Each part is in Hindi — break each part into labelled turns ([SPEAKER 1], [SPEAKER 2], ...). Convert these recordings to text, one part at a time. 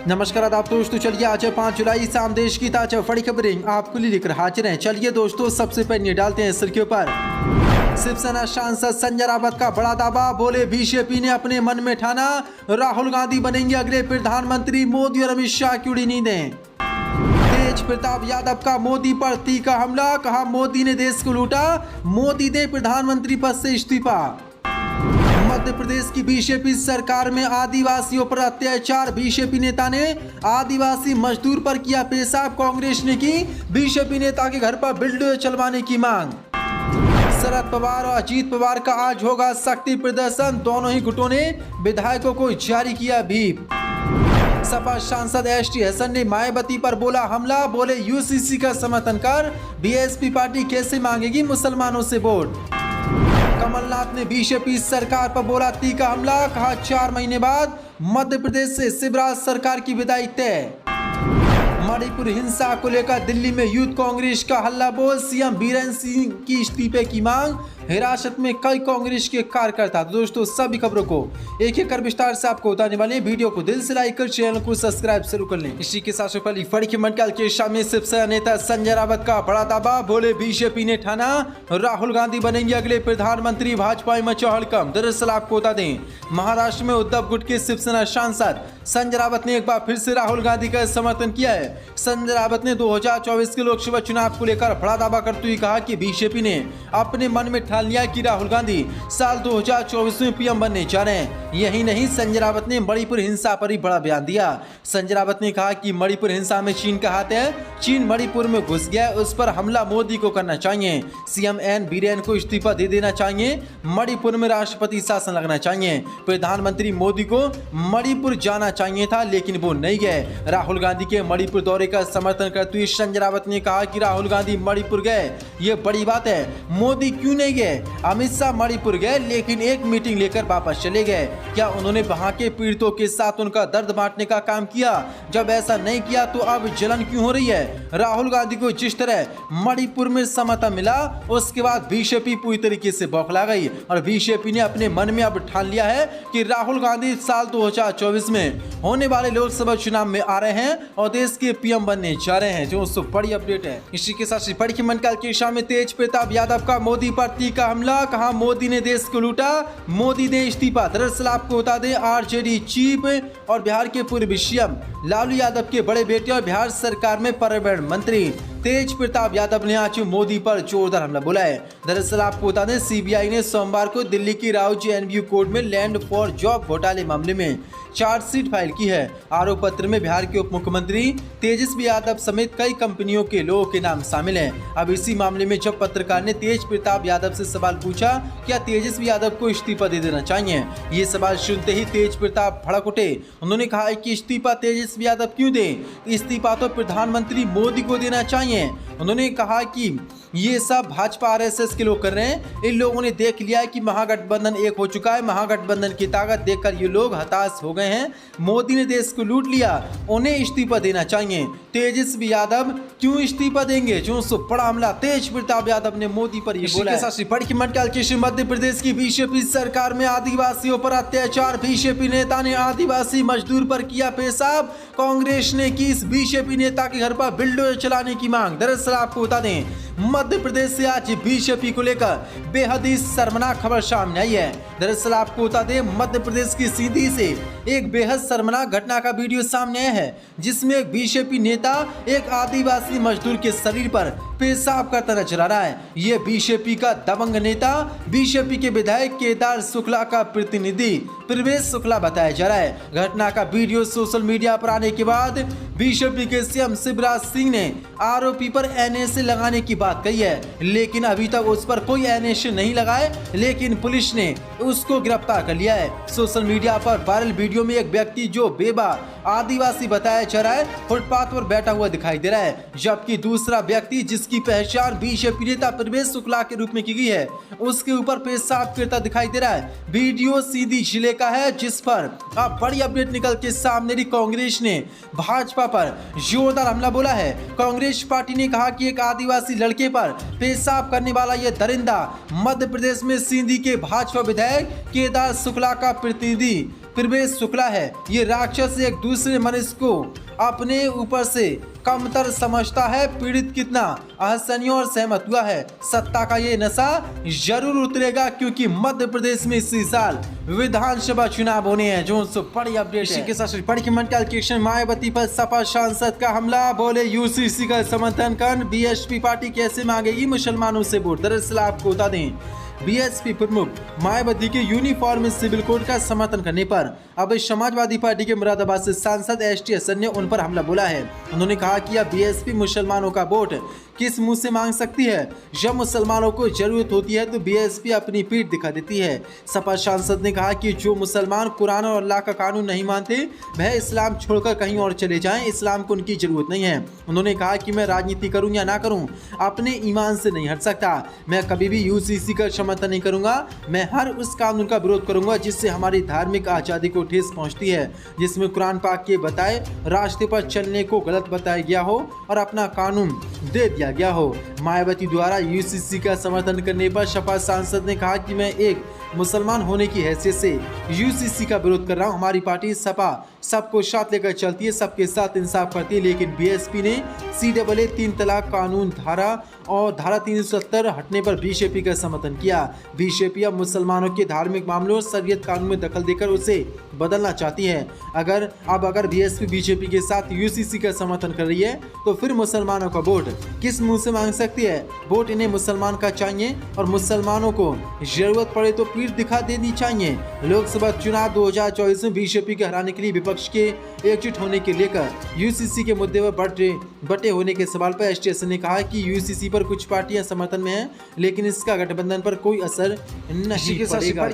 [SPEAKER 1] नमस्कार आदाब दोस्तों, चलिए आज है 5 जुलाई, शाम देश की ताजा बड़ी खबरें आपको लिए लेकर हाजिर हैं। चलिए दोस्तों, सबसे पहले डालते हैं सुर्खियों पर। शिवसेना सांसद संजय रावत का बड़ा दावा, बोले बीजेपी ने अपने मन में ठाना, राहुल गांधी बनेंगे अगले प्रधानमंत्री, मोदी और अमित शाह की उड़ी नींदें। तेज प्रताप यादव का मोदी पर तीखा हमला, कहा मोदी ने देश को लूटा, मोदी दे प्रधानमंत्री पद से इस्तीफा। मध्य प्रदेश की बीजेपी सरकार में आदिवासियों पर अत्याचार, बीजेपी नेता ने आदिवासी मजदूर पर किया पेशाब, कांग्रेस ने की बीजेपी नेता के घर पर बुलडोजर चलवाने की मांग। शरद पवार और अजीत पवार का आज होगा शक्ति प्रदर्शन, दोनों ही गुटों ने विधायकों को जारी किया व्हिप। सपा सांसद एसटी हसन ने मायावती पर बोला हमला, बोले यूसीसी का समर्थन कर बीएसपी पार्टी कैसे मांगेगी मुसलमानों से वोट। कमलनाथ ने बीजेपी सरकार पर बोला तीखा हमला, कहा 4 महीने बाद मध्य प्रदेश से शिवराज सरकार की विदाई तय। मणिपुर हिंसा को लेकर दिल्ली में यूथ कांग्रेस का हल्ला बोल, सीएम बीरेंद्र सिंह की इस्तीफे की मांग, हिरासत में कई कांग्रेस के कार्यकर्ता। दोस्तों, सभी खबरों को एक एक कर विस्तार से आपको बताने वाले हैं। वीडियो को दिल से लाइक कर चैनल को सब्सक्राइब जरूर कर लें। इसी के साथ पहली बड़ी खबर के शामिल शिवसेना नेता संजय रावत का बड़ा दावा, बोले बीजेपी ने ठाना, राहुल गांधी बनेंगे अगले प्रधानमंत्री, भाजपा में चहल कम। दरअसल आपको बता दें, महाराष्ट्र में उद्धव गुट के शिवसेना सांसद संजय रावत ने एक बार फिर से राहुल गांधी का समर्थन किया है। संजय रावत ने 2024 के लोकसभा चुनाव को लेकर बड़ा दावा करते हुए कहा कि बीजेपी ने अपने मन में ठान लिया कि राहुल गांधी साल 2024 में पीएम बनने जा रहे हैं। यही नहीं, संजय रावत ने मणिपुर हिंसा पर भी बड़ा बयान दिया। संजय रावत ने कहा कि मणिपुर हिंसा में चीन का हाथ है, चीन मणिपुर में घुस गया, उस पर हमला मोदी को करना चाहिए, सीएम एन बीरेन को इस्तीफा दे देना चाहिए, मणिपुर में राष्ट्रपति शासन लगना चाहिए, प्रधानमंत्री मोदी को मणिपुर जाना चाहिए था, लेकिन वो नहीं गए। राहुल गांधी के मणिपुर दौरे का समर्थन करते हुए संजय रावत ने कहा कि राहुल गांधी मणिपुर गए, ये बड़ी बात है, मोदी क्यों नहीं गए। अमित शाह मणिपुर गए लेकिन एक मीटिंग लेकर वापस चले गए, क्या उन्होंने वहां के पीड़ितों के साथ उनका दर्द बांटने का काम किया? जब ऐसा नहीं किया तो अब जलन क्यों हो रही है? राहुल गांधी को जिस तरह मणिपुर में समर्थन मिला, उसके बाद बीजेपी पूरी तरीके से बौखला गई और बीजेपी ने अपने मन में अब ठान लिया है कि राहुल गांधी साल 2024 में होने वाले लोकसभा चुनाव में आ रहे हैं और देश के पीएम बनने जा रहे हैं, जो बड़ी अपडेट है। इसी के साथ बड़ी मंडल के शाम तेज प्रताप यादव का मोदी पर तीखा हमला, कहा मोदी ने देश को लूटा, मोदी ने इस्तीफा। दरअसल आपको बता दें, आरजेडी चीफ और बिहार के पूर्व सीएम लालू यादव के बड़े बेटे और बिहार सरकार में पर्यावरण मंत्री तेज प्रताप यादव ने आज मोदी पर जोरदार हमला बोला है। दरअसल आपको बता दें, सीबीआई ने सोमवार को दिल्ली की राउजी एनबीयू कोर्ट में लैंड फॉर जॉब घोटाले मामले में चार्जशीट फाइल की है। आरोप पत्र में बिहार के उप मुख्यमंत्री तेजस्वी यादव समेत कई कंपनियों के लोगों के नाम शामिल हैं। अब इसी मामले में जब पत्रकार ने तेज प्रताप यादव से सवाल पूछा, क्या तेजस्वी यादव को इस्तीफा दे देना चाहिए, ये सवाल सुनते ही तेज प्रताप भड़क उठे। उन्होंने कहा कि इस्तीफा तेजस्वी यादव क्यों दें, इस्तीफा तो प्रधानमंत्री मोदी को देना चाहिए। उन्होंने कहा कि ये सब भाजपा आरएसएस के लोग कर रहे हैं, इन लोगों ने देख लिया है कि महागठबंधन एक हो चुका है, महागठबंधन की ताकत देखकर ये लोग हताश हो गए हैं, मोदी ने देश को लूट लिया, उन्हें इस्तीफा देना चाहिए। तेजस्वी यादव क्यों इस्तीफा देंगे, जो बड़ा हमला तेज प्रताप यादव ने मोदी पर ये बोला है। मध्य प्रदेश की बीजेपी सरकार में आदिवासियों पर अत्याचार, बीजेपी नेता ने आदिवासी मजदूर पर किया पेशाब, कांग्रेस ने की इस बीजेपी नेता के घर पर बुलडोजर चलाने की मांग। दरअसल आपको बता दें, मध्य प्रदेश से आज बीजेपी को लेकर बेहद ही शर्मनाक खबर सामने आई है। दरअसल आपको बता दें, मध्य प्रदेश की सीधी से एक बेहद शर्मनाक घटना का वीडियो सामने आया है, जिसमें एक बीजेपी नेता एक आदिवासी मजदूर के शरीर पर पेशाब करता नजर आ रहा है। ये बीजेपी का दबंग नेता, बीजेपी के विधायक केदार शुक्ला का प्रतिनिधि प्रवेश शुक्ला बताया जा रहा है। घटना का वीडियो सोशल मीडिया पर आने के बाद बीजेपी के सीएम शिवराज सिंह ने आरोपी पर एनएसए लगाने की बात कही है, लेकिन अभी तक उस पर कोई एनएसए नहीं लगाए, लेकिन पुलिस ने उसको गिरफ्तार कर लिया है। सोशल मीडिया पर वायरल वीडियो में एक व्यक्ति जो बेबा आदिवासी बताया जा रहा है, फुटपाथ पर बैठा हुआ दिखाई दे रहा है, जबकि दूसरा व्यक्ति जिसकी पहचान बीजेपी नेता प्रवेश शुक्ला के रूप में की गई है, उसके ऊपर पेशाब करता दिखाई दे रहा है। वीडियो सीधी जिले का है, जिस पर अब बड़ी अपडेट निकल के सामने रही। कांग्रेस ने भाजपा पर जोरदार हमला बोला है। कांग्रेस पार्टी ने कहा कि एक आदिवासी लड़के पर पेशाब करने वाला यह दरिंदा मध्य प्रदेश में सिंधी के भाजपा विधायक केदार शुक्ला का प्रतिनिधि प्रवेश शुक्ला है। ये राक्षस एक दूसरे मनुष्य को अपने ऊपर से कमतर समझता है। पीड़ित कितना असहनीय और सहमत हुआ है। सत्ता का ये नशा जरूर उतरेगा, क्योंकि मध्य प्रदेश में इसी साल विधानसभा चुनाव होने हैं। जो बड़ी अपडेट इसी के साथ बड़ी मंडल के मायावती पर सपा सांसद का हमला। बोले यूसीसी का समर्थन कर बीएसपी पार्टी कैसे मांगेगी मुसलमानों से वोट। दरअसल आपको बता दें, बीएसपी प्रमुख मायावती के यूनिफॉर्म सिविल कोड का समर्थन करने पर अब समाजवादी पार्टी के मुरादाबाद से सांसद एसटी हसन ने उन पर हमला बोला है। उन्होंने कहा कि अब बीएसपी मुसलमानों का वोट किस मुंह से मांग सकती है। जब मुसलमानों को जरूरत होती है तो बीएसपी अपनी पीठ दिखा देती है। सपा सांसद ने कहा कि जो मुसलमान कुरान और अल्लाह का कानून नहीं मानते वह इस्लाम छोड़कर कहीं और चले जाएं, इस्लाम को उनकी जरूरत नहीं है। उन्होंने कहा कि मैं राजनीति करूं या ना करूं, अपने ईमान से नहीं हट सकता। मैं कभी भी यूसीसी का समर्थन नहीं करूंगा। मैं हर उस कानून का विरोध करूंगा जिससे हमारी धार्मिक आज़ादी को ठेस पहुंचती है, जिसमें कुरान पाक के बताए रास्ते पर चलने को गलत बताया गया हो और अपना कानून दे दिया गया हो। मायावती द्वारा यूसीसी का समर्थन करने पर सपा सांसद ने कहा कि मैं एक मुसलमान होने की हैसियत से यूसीसी का विरोध कर रहा हूं। हमारी पार्टी सपा सबको साथ लेकर चलती है, सबके साथ इंसाफ करती है, लेकिन बीएसपी ने सीएए 3 तलाक कानून धारा और धारा 370 हटने पर बीजेपी का समर्थन किया। बीजेपी अब मुसलमानों के धार्मिक मामलों और शरीयत कानून में दखल देकर उसे बदलना चाहती है। अगर बीएसपी बीजेपी के साथ यूसीसी का समर्थन कर रही है तो फिर मुसलमानों का वोट किस मुंह से मांग सकती है। वोट इन्हें मुसलमान का चाहिए और मुसलमानों को जरूरत पड़े तो पीठ दिखा देनी चाहिए। लोकसभा चुनाव 2024 में बीजेपी के हराने के लिए विपक्ष के एकजुट होने के लेकर यूसीसी के मुद्दे पर बटे होने के सवाल पर एसटी हसन ने कहा कि यूसीसी पर कुछ पार्टियां समर्थन में हैं, लेकिन इसका गठबंधन पर कोई असर नहीं पड़ेगा।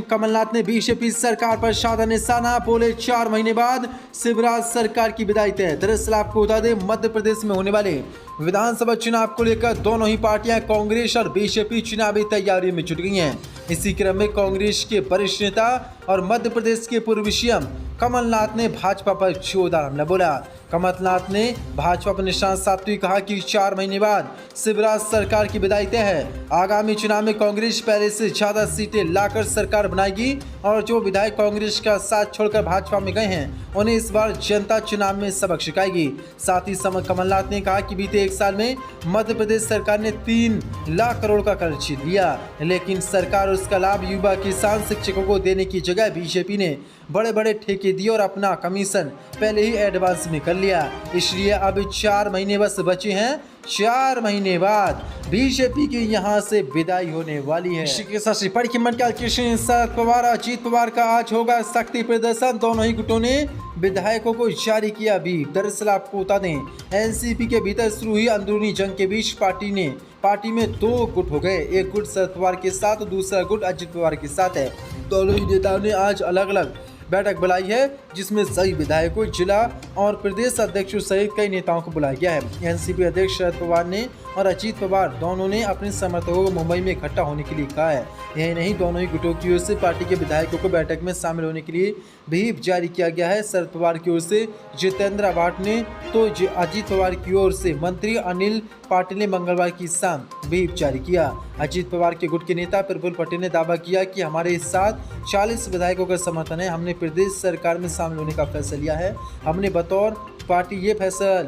[SPEAKER 1] कमलनाथ ने बीजेपी सरकार पर साधा निशाना। बोले 4 महीने बाद शिवराज सरकार की विदाई तय। दरअसल आपको बता दें, मध्य प्रदेश में होने वाले विधानसभा चुनाव को लेकर दोनों ही पार्टियां कांग्रेस और बीजेपी चुनावी तैयारी में जुट गई हैं। इसी क्रम में कांग्रेस के वरिष्ठ नेता और मध्य प्रदेश के पूर्व सीएम कमलनाथ ने भाजपा पर जोरदार हमला बोला। कमलनाथ ने भाजपा पर निशाना साधते हुए कहा कि 4 महीने बाद शिवराज सरकार की विदाई तय है। आगामी चुनाव में कांग्रेस पहले से ज्यादा सीटें लाकर सरकार बनाएगी और जो विधायक कांग्रेस का साथ छोड़कर भाजपा में गए हैं उन्हें इस बार जनता चुनाव में सबक सिखाएगी। साथ ही कमलनाथ ने कहा कि बीते 1 साल में मध्य प्रदेश सरकार ने 3 लाख करोड़ का कर्ज लिया, लेकिन सरकार उसका लाभ युवा किसान शिक्षकों को देने की जगह बीजेपी ने बड़े बड़े ठेके दिए और अपना कमीशन पहले ही एडवांस में कर लिया। इसलिए अब 4 महीने बस बचे हैं। 4 महीने बाद बीजेपी की यहां से विदाई होने वाली है। शरद पवार अजीत पवार का आज होगा शक्ति प्रदर्शन। दोनों ही गुटों ने विधायकों को जारी किया भी। दरअसल आपको बता दें, एनसीपी के भीतर शुरू हुई अंदरूनी जंग के बीच पार्टी में 2 गुट हो गए। एक गुट शरद पवार के साथ और दूसरा गुट अजीत पवार के साथ है। दोनों ही नेताओं ने आज अलग अलग बैठक बुलाई है, जिसमें सभी विधायकों, जिला और प्रदेश अध्यक्षों सहित कई नेताओं को बुलाया गया है। एनसीपी अध्यक्ष शरद पवार ने और अजीत पवार दोनों ने अपने समर्थकों को मुंबई में इकट्ठा होने के लिए कहा है। यही नहीं, दोनों ही गुटों की ओर से पार्टी के विधायकों को बैठक में शामिल होने के लिए व्हिप जारी किया गया है। शरद पवार की ओर से जितेंद्र आवाट ने तो अजीत पवार की ओर से मंत्री अनिल पाटिल ने मंगलवार की शाम व्हिप जारी किया। अजीत पवार के गुट के नेता प्रफुल्ल पटेल ने दावा किया कि हमारे साथ 40 विधायकों का समर्थन है। हमने प्रदेश सरकार में शामिल होने का फैसला लिया है। हमने बतौर पार्टी ये फैसला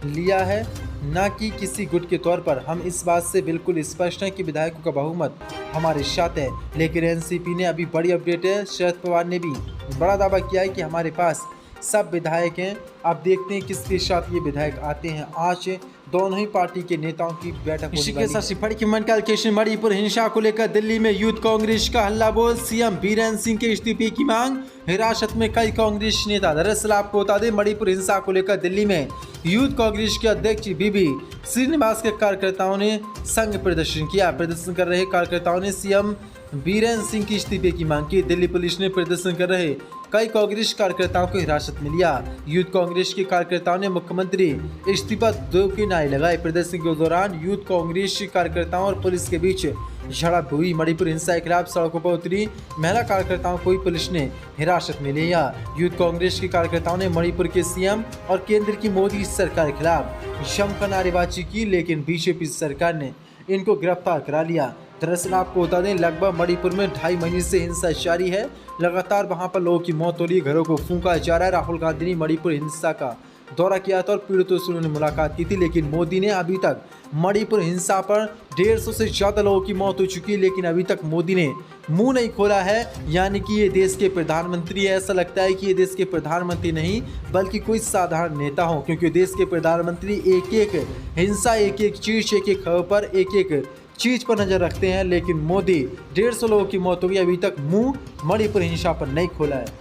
[SPEAKER 1] लिया है, न कि किसी गुट के तौर पर। हम इस बात से बिल्कुल स्पष्ट हैं कि विधायकों का बहुमत हमारे साथ है। लेकिन एनसीपी ने अभी बड़ी अपडेट है। शरद पवार ने भी बड़ा दावा किया है कि हमारे पास सब विधायक हैं। अब देखते हैं किसके साथ ये विधायक आते हैं। आज दोनों ही पार्टी के नेताओं की बैठक इसी के साथ मणिपुर हिंसा को लेकर दिल्ली में यूथ कांग्रेस का हल्ला बोल। सीएम बीरेंद्र सिंह के इस्तीफे की मांग। हिरासत में कई कांग्रेस नेता। दरअसल आपको बता दें, मणिपुर हिंसा को लेकर दिल्ली में यूथ कांग्रेस के अध्यक्ष बीबी श्रीनिवास के कार्यकर्ताओं ने संघ प्रदर्शन किया। प्रदर्शन कर रहे कार्यकर्ताओं ने सीएम बीरेंद्र सिंह की इस्तीफे की मांग की। दिल्ली पुलिस ने प्रदर्शन कर रहे कई कांग्रेस कार्यकर्ताओं को हिरासत में लिया। यूथ कांग्रेस के कार्यकर्ताओं ने मुख्यमंत्री इस्तीफा दो के नारे लगाए। प्रदर्शन के दौरान यूथ कांग्रेस कार्यकर्ताओं और पुलिस के बीच झड़प हुई। मणिपुर हिंसा के खिलाफ सड़कों पर उतरी महिला कार्यकर्ताओं को पुलिस ने हिरासत में लिया। यूथ कांग्रेस के कार्यकर्ताओं ने मणिपुर के सीएम और केंद्र की मोदी सरकार के खिलाफ जमकर नारेबाजी की, लेकिन बीजेपी सरकार ने इनको गिरफ्तार करा लिया। दरअसल आपको बता दें, लगभग मणिपुर में 2.5 महीने से हिंसा जारी है। लगातार वहां पर लोगों की मौत हो रही है, घरों को फूंका जा रहा है। राहुल गांधी ने मणिपुर हिंसा का दौरा किया था और पीड़ितों से उन्होंने मुलाकात की थी, लेकिन मोदी ने अभी तक मणिपुर हिंसा पर 150 से ज़्यादा लोगों की मौत हो चुकी है, लेकिन अभी तक मोदी ने मुंह नहीं खोला है। यानी कि ये देश के प्रधानमंत्री है, ऐसा लगता है कि ये देश के प्रधानमंत्री नहीं बल्कि कोई साधारण नेता हो, क्योंकि देश के प्रधानमंत्री एक एक हिंसा, एक एक चीज, एक एक खबर पर, एक एक चीज पर नजर रखते हैं। लेकिन मोदी 150 लोगों की मौत हो गई, अभी तक मुंह मणिपुर हिंसा पर नहीं खोला है।